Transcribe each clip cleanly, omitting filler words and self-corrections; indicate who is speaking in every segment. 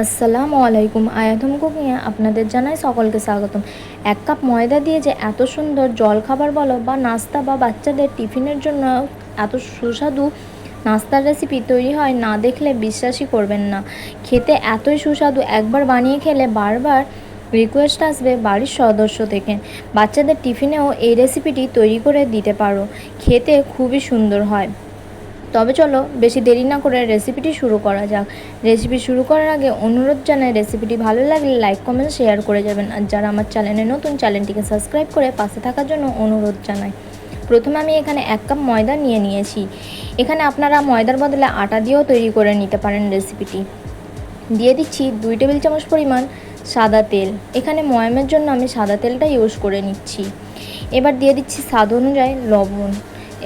Speaker 1: আসসালামু আলাইকুম। আয়াতম কুকিংয়ে আপনাদের জানাই সকলকে স্বাগতম। 1 কাপ ময়দা দিয়ে যে এত সুন্দর জলখাবার বলো বা নাস্তা বা বাচ্চাদের টিফিনের জন্য এত সুস্বাদু নাস্তার রেসিপি তৈরি হয়, না দেখলে বিশ্বাসই করবেন না। খেতে এতই সুস্বাদু, একবার বানিয়ে খেলে বারবার রিকোয়েস্ট আসবে বাড়ির সদস্য থেকে। বাচ্চাদের টিফিনেও এই রেসিপিটি তৈরি করে দিতে পারো, খেতে খুবই সুন্দর হয়। তবে চলো বেশি দেরি না করে রেসিপিটি শুরু করা যাক। রেসিপি শুরু করার আগে অনুরোধ জানাই, রেসিপিটি ভালো লাগলে লাইক কমেন্ট শেয়ার করে যাবেন। আর যারা আমার চ্যানেলে নতুন, চ্যানেলটিকে সাবস্ক্রাইব করে পাশে থাকার জন্য অনুরোধ জানাই। প্রথমে আমি এখানে 1 কাপ ময়দা নিয়েছি। এখানে আপনারা ময়দার বদলে আটা দিয়েও তৈরি করে নিতে পারেন রেসিপিটি। দিয়ে দিচ্ছি 2 টেবিল চামচ পরিমাণ সাদা তেল। এখানে ময়ামের জন্য আমি সাদা তেলটা ইউজ করে নিচ্ছি। এবার দিয়ে দিচ্ছি স্বাদ অনুযায়ী লবণ।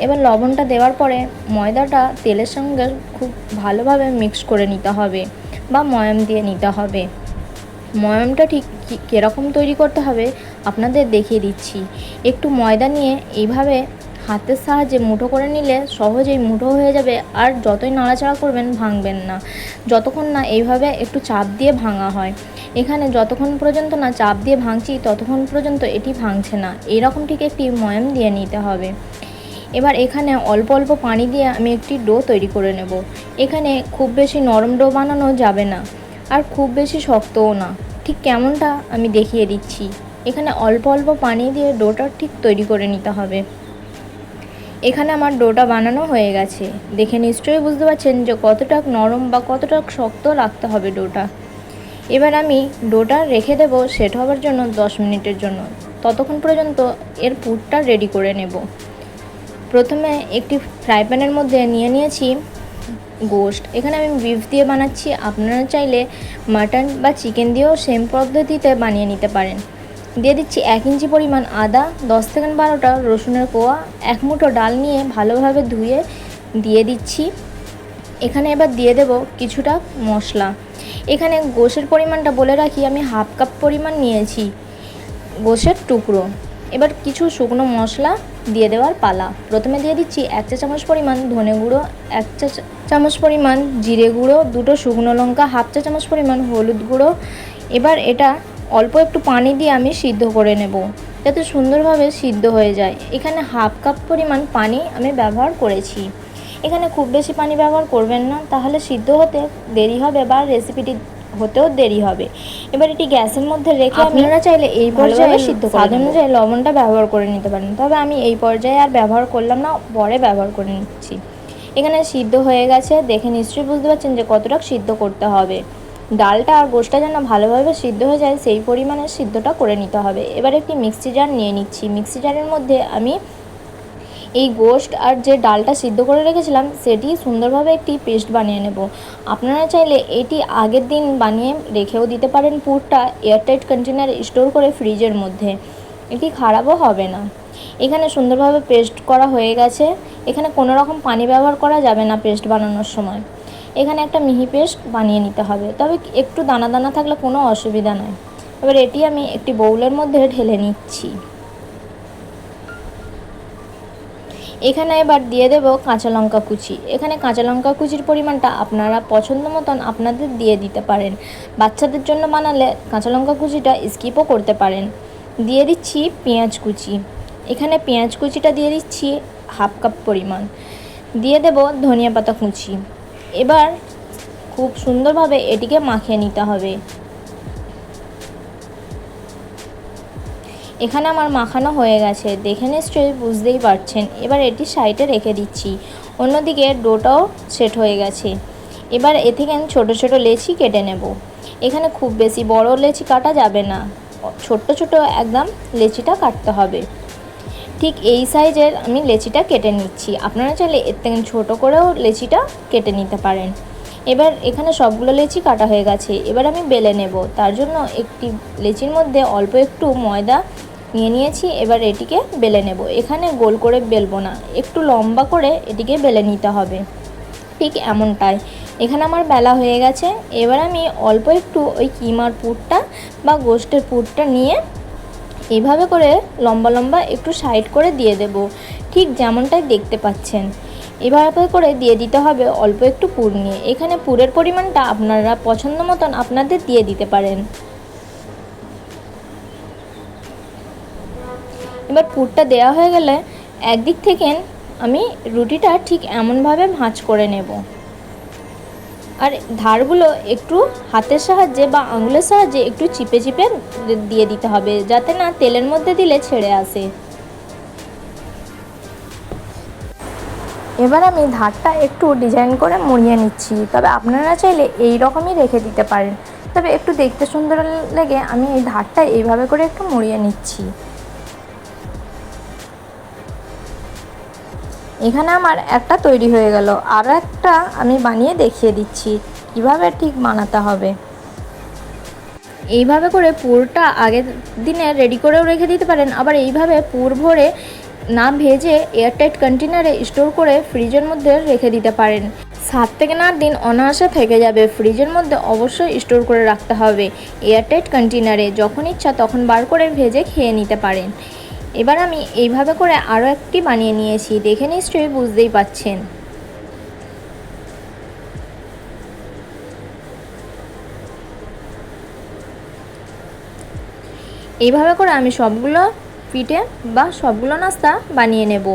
Speaker 1: এবার লবণটা দেওয়ার পরে ময়দাটা তেলের সঙ্গে খুব ভালোভাবে মিক্স করে নিতে হবে বা ময়াম দিয়ে নিতে হবে। ময়ামটা ঠিক কীরকম তৈরি করতে হবে আপনাদের দেখিয়ে দিচ্ছি। একটু ময়দা নিয়ে এইভাবে হাতের সাহায্যে মুঠো করে নিলে সহজেই মুঠো হয়ে যাবে, আর যতই নাড়াচাড়া করবেন ভাঙবেন না, যতক্ষণ না এইভাবে একটু চাপ দিয়ে ভাঙা হয়। এখানে যতক্ষণ পর্যন্ত না চাপ দিয়ে ভাঙছি ততক্ষণ পর্যন্ত এটি ভাঙছে না। এইরকম ঠিক একটি ময়াম দিয়ে নিতে হবে। এবার এখানে অল্প অল্প পানি দিয়ে আমি একটি ডো তৈরি করে নেব। এখানে খুব বেশি নরম ডো বানানো যাবে না, আর খুব বেশি শক্তও না, ঠিক কেমনটা আমি দেখিয়ে দিচ্ছি। এখানে অল্প অল্প পানি দিয়ে ডোটা ঠিক তৈরি করে নিতে হবে। এখানে আমার ডোটা বানানো হয়ে গেছে। দেখে নিশ্চয়ই বুঝতে পারছেন যে কতটা নরম বা কতটা শক্ত রাখতে হবে ডোটা। এবার আমি ডোটা রেখে দেব সেট হওয়ার জন্য 10 মিনিটের জন্য। ততক্ষণ পর্যন্ত এর পুরটা রেডি করে নেব। প্রথমে একটি ফ্রাই প্যানের মধ্যে নিয়েছি গোশত। এখানে আমি বিফ দিয়ে বানাচ্ছি, আপনারা চাইলে মাটন বা চিকেন দিয়েও সেম পদ্ধতিতে বানিয়ে নিতে পারেন। দিয়ে দিচ্ছি 1 ইঞ্চি পরিমাণ আদা, 10 থেকে 12টা রসুনের কোয়া, 1 মুঠো ডাল নিয়ে ভালোভাবে ধুয়ে দিয়ে দিচ্ছি। এখানে এবার দিয়ে দেব কিছুটা মশলা। এখানে গোশের পরিমাণটা বলে রাখি, আমি 1/2 কাপ পরিমাণ নিয়েছি গোশের টুকরো। এবার কিছু শুকনো মশলা দিয়ে দেওয়ার পালা। প্রথমে দিয়ে দিচ্ছি 1 চা চামচ পরিমাণ ধনে গুঁড়ো, 1 চা চামচ পরিমাণ জিরে গুঁড়ো, 2টো শুকনো লঙ্কা, 1/2 চা চামচ পরিমাণ হলুদ গুঁড়ো। এবার এটা অল্প একটু পানি দিয়ে আমি সিদ্ধ করে নেব, যাতে সুন্দরভাবে সিদ্ধ হয়ে যায়। এখানে 1/2 কাপ পরিমাণ পানি আমি ব্যবহার করেছি। এখানে খুব বেশি পানি ব্যবহার করবেন না, তাহলে সিদ্ধ হতে দেরি হবে বা রেসিপিটি হতেও দেরি হবে। এবার এটি গ্যাসের মধ্যে রেখে আপনারা চাইলে এই পর্যায়ে সিদ্ধ স্বাদ অনুযায়ী লবণটা ব্যবহার করে নিতে পারেন, তবে আমি এই পর্যায়ে আর ব্যবহার করলাম না, পরে ব্যবহার করে নিচ্ছি। এখানে সিদ্ধ হয়ে গেছে, দেখে নিশ্চয়ই বুঝতে পারছেন যে কতটা সিদ্ধ করতে হবে। ডালটা আর গোশটা যেন ভালোভাবে সিদ্ধ হয়ে যায় সেই পরিমাণে সিদ্ধটা করে নিতে হবে। এবার একটি মিক্সি জার নিয়ে নিচ্ছি। মিক্সি জারের মধ্যে আমি এই গোশত আর যে ডালটা সিদ্ধ করে রেখেছিলাম সেটি সুন্দরভাবে একটি পেস্ট বানিয়ে নেব। আপনারা চাইলে এটি আগের দিন বানিয়ে রেখেও দিতে পারেন পুরটা এয়ারটাইট কন্টেনারে স্টোর করে ফ্রিজের মধ্যে, এটি খারাপও হবে না। এখানে সুন্দরভাবে পেস্ট করা হয়ে গেছে। এখানে কোনো রকম পানি ব্যবহার করা যাবে না পেস্ট বানানোর সময়। এখানে একটা মিহি পেস্ট বানিয়ে নিতে হবে, তবে একটু দানা দানা থাকলে কোনো অসুবিধা নয়। এবার এটি আমি একটি বাউলের মধ্যে ঢেলে নিচ্ছি। এখানে এবার দিয়ে দেব কাঁচা লঙ্কা কুচি। এখানে কাঁচা লঙ্কা কুচির পরিমাণটা আপনারা পছন্দ মতন আপনাদের দিয়ে দিতে পারেন। বাচ্চাদের জন্য বানালে কাঁচা লঙ্কা কুচিটা স্কিপও করতে পারেন। দিয়ে দিচ্ছি পেঁয়াজ কুচি। এখানে পেঁয়াজ কুচিটা দিয়ে দিচ্ছি 1/2 কাপ পরিমাণ। দিয়ে দেব ধনিয়া পাতা কুচি। এবার খুব সুন্দরভাবে এটিকে মাখিয়ে নিতে হবে। এখানে আমার মাখানো হয়ে গেছে, দেখে নিশ্চয়ই বুঝতেই পারছেন। এবার এটি সাইডে রেখে দিচ্ছি। অন্যদিকে ডোটাও সেট হয়ে গেছে। এবার এ থেকে ছোট ছোট লেচি কেটে নেব। এখানে খুব বেশি বড় লেচি কাটা যাবে না, ছোট্ট ছোট একদম লেচিটা কাটতে হবে। ঠিক এই সাইজের আমি লেচিটা কেটে নিচ্ছি। আপনারা চাইলে এর থেকে ছোটো করেও লেচিটা কেটে নিতে পারেন। এবার এখানে সবগুলো লেচি কাটা হয়ে গেছে। এবার আমি বেলে নেব। তার জন্য একটি লেচির মধ্যে অল্প একটু ময়দা নিয়েছি। এবার এটিকে বেলে নেব। এখানে গোল করে বেলবো না, একটু লম্বা করে এটিকে বেলে নিতে হবে, ঠিক এমনটাই। এখানে আমার বেলা হয়ে গেছে। এবার আমি অল্প একটু ওই কিমার পুরটা বা গোশতের পুরটা নিয়ে এইভাবে করে লম্বা লম্বা একটু সাইড করে দিয়ে দেব, ঠিক যেমনটাই দেখতে পাচ্ছেন। এভাবে করে দিয়ে দিতে হবে অল্প একটু পুর নিয়ে। এখানে পুরের পরিমাণটা আপনারা পছন্দ মতন আপনাদের দিয়ে দিতে পারেন। এবার পুরটা দেওয়া হয়ে গেলে একদিক থেকে আমি রুটিটা ঠিক এমনভাবে ভাঁজ করে নেব, আর ধারগুলো একটু হাতের সাহায্যে বা আঙুলের সাহায্যে একটু চিপে চিপে দিয়ে দিতে হবে, যাতে না তেলের মধ্যে দিলে ছেড়ে আসে। এবার আমি ধারটা একটু ডিজাইন করে মুড়িয়ে নিচ্ছি, তবে আপনারা চাইলে এই রকমই রেখে দিতে পারেন, তবে একটু দেখতে সুন্দর লেগে আমি এই ধারটা এইভাবে করে একটু মুড়িয়ে নিচ্ছি। এখানে আমার একটা তৈরি হয়ে গেল, আর একটা আমি বানিয়ে দেখিয়ে দিচ্ছি কিভাবে ঠিক বানাতে হবে। এইভাবে করে পুরটা আগের দিনে রেডি করেও রেখে দিতে পারেন, আবার এইভাবে পুর ভরে না ভেজে এয়ারটাইট কন্টেনারে স্টোর করে ফ্রিজের মধ্যে রেখে দিতে পারেন। 7 থেকে 8 দিন অনায়াসে থেকে যাবে। ফ্রিজের মধ্যে অবশ্যই স্টোর করে রাখতে হবে এয়ারটাইট কন্টেনারে, যখন ইচ্ছা তখন বার করে ভেজে খেয়ে নিতে পারেন। এবার আমি এইভাবে করে আরও একটি বানিয়ে নিয়েছি, দেখে নিশ্চয়ই বুঝতেই পাচ্ছেন। এইভাবে করে আমি সবগুলো পিঠে বা সবগুলো নাস্তা বানিয়ে নেব।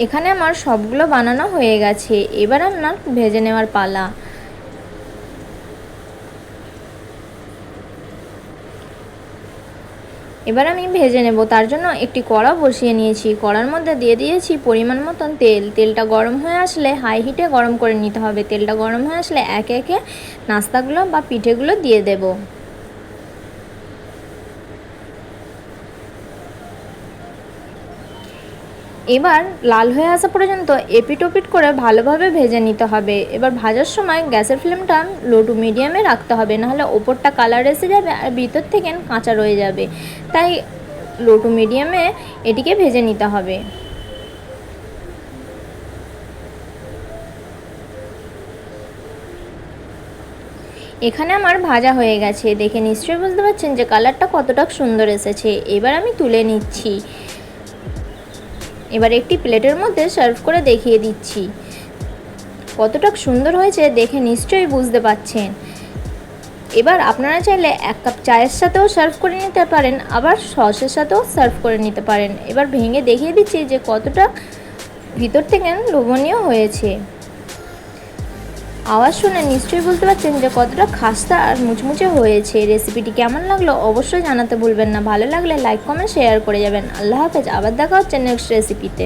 Speaker 1: এখানে আমার সবগুলো বানানো হয়ে গেছে, এবার আমার ভেজে নেওয়ার পালা। এবার আমি ভেজে নেব, তার জন্য একটি কড়া বসিয়ে নিয়েছি। কড়ার মধ্যে দিয়ে দিয়েছি পরিমাণ মতন তেল। তেলটা গরম হয়ে আসলে হাই হিটে গরম করে নিতে হবে। তেলটা গরম হয়ে আসলে একে একে নাস্তাগুলো বা পিঠেগুলো দিয়ে দেব। এবার লাল হয়ে আসা পর্যন্ত এপিট ওপিট করে ভালোভাবে ভেজে নিতে হবে। এবার ভাজার সময় গ্যাসের ফ্লেমটা লো টু মিডিয়ামে রাখতে হবে, নাহলে ওপরটা কালার এসে যাবে আর ভিতর থেকে কাঁচা রয়ে যাবে। তাই লো টু মিডিয়ামে এটিকে ভেজে নিতে হবে। এখানে আমার ভাজা হয়ে গেছে, দেখে নিশ্চয়ই বুঝতে পারছেন যে কালারটা কতটা সুন্দর এসেছে। এবার আমি তুলে নিচ্ছি। এবার একটি প্লেটের মধ্যে সার্ভ করে দেখিয়ে দিচ্ছি কতটা সুন্দর হয়েছে, দেখে নিশ্চয়ই বুঝতে পাচ্ছেন। এবার আপনারা চাইলে 1 কাপ চায়ের সাথেও সার্ভ করে নিতে পারেন, আবার সসের সাথেও সার্ভ করে নিতে পারেন। এবার ভেঙে দেখিয়ে দিচ্ছি যে কতটা ভিতর থেকে লোভনীয় হয়েছে। আওয়াজ শুনে নিশ্চয়ই বুঝতে পারছেন যে কতটা খাস্তা আর মুচমুচে হয়েছে। রেসিপিটি কেমন লাগলো অবশ্যই জানাতে ভুলবেন না। ভালো লাগলে লাইক কমেন্ট শেয়ার করে যাবেন। আল্লাহ হাফেজ, আবার দেখা হচ্ছে নেক্সট রেসিপিতে।